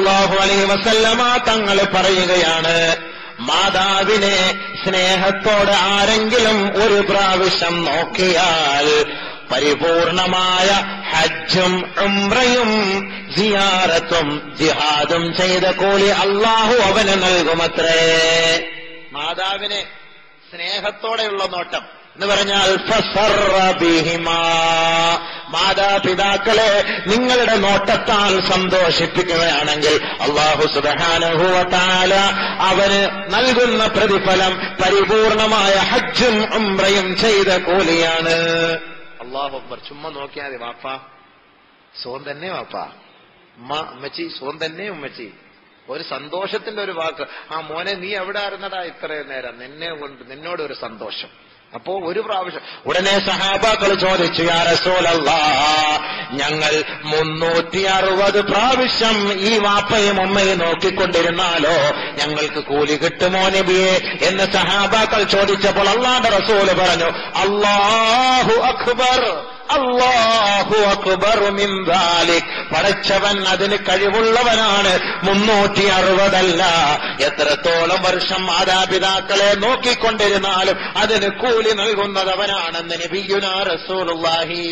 സല്ലല്ലാഹു അലൈഹി വസല്ലമ തങ്ങൾ പറയുകയാണ്, മാതാവിനെ സ്നേഹത്തോടെ ആരെങ്കിലും ഒരു പ്രാവശ്യം നോക്കിയാൽ പരിപൂർണമായ ഹജ്ജും ഉംറയും സിയാറത്തും ജിഹാദും ചെയ്ത കൂലി അല്ലാഹു അവന് നൽകുമത്രേ. മാതാവിനെ സ്നേഹത്തോടെയുള്ള നോട്ടം എന്ന് പറഞ്ഞാൽ ഫസറ ബിഹിമാ, മാതാപിതാക്കളെ നിങ്ങളുടെ നോട്ടത്താൽ സന്തോഷിപ്പിക്കുകയാണെങ്കിൽ അല്ലാഹു സുബ്ഹാനഹു വ തആല അവന് നൽകുന്ന പ്രതിഫലം പരിപൂർണമായ ഹജ്ജും ഉംറയും ചെയ്ത കൂലിയാണ്. അല്ലാഹു അക്ബർ. ചുമ്മാ നോക്കിയാൽ മതി. വാപ്പാ സോൻ തന്നെ, വാപ്പാ ഉമ്മ ഉമ്മച്ചി സോൻ തന്നെ, ഉമ്മച്ചി ഒരു സന്തോഷത്തിന്റെ ഒരു വാക്ക്. ആ മോനെ നീ എവിടെ ആയിരുന്നടാ ഇത്രയും നേരം, നിന്നോട് ഒരു സന്തോഷം. അപ്പോ ഒരു പ്രാവശ്യം ഉടനെ സഹാബാക്കൾ ചോദിച്ചു, യാ റസൂലല്ലാഹ്, ഞങ്ങൾ 360 പ്രാവശ്യം ഈ വാപ്പയും ഉമ്മയും നോക്കിക്കൊണ്ടിരുന്നാലോ ഞങ്ങൾക്ക് കൂലി കിട്ടുമോ നബിയെ എന്ന് സഹാബാക്കൾ ചോദിച്ചപ്പോൾ അല്ലാഹുവിന്റെ റസൂല് പറഞ്ഞു, അല്ലാഹു അക്ബർ, അല്ലാഹു അക്ബർ മിൻ ദാലിക്. പടച്ചവൻ അതിന് കഴിവുള്ളവനാണ്. 360 അല്ല, എത്രത്തോളം വർഷം മാതാപിതാക്കളെ നോക്കിക്കൊണ്ടിരുന്നാലും അതിന് കൂലി നൽകുന്നത് അവനാണെന്ന് നബിയുനാ റസൂലുള്ളാഹി